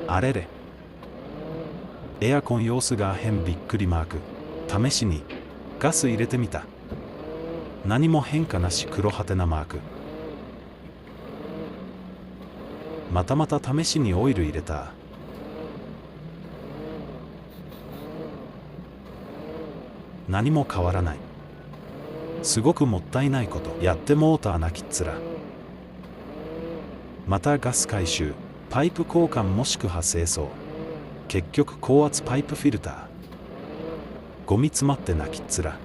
あれれ。エアコン様子が変びっくりマーク。試しにガス入れてみた。何も変化なし黒はてなマーク。また試しにオイル入れた。何も変わらない。すごくもったいないこと。やってモーターなきっつら。またガス回収、パイプ交換もしくは清掃。結局高圧パイプフィルター。ゴミ詰まってなきっつら。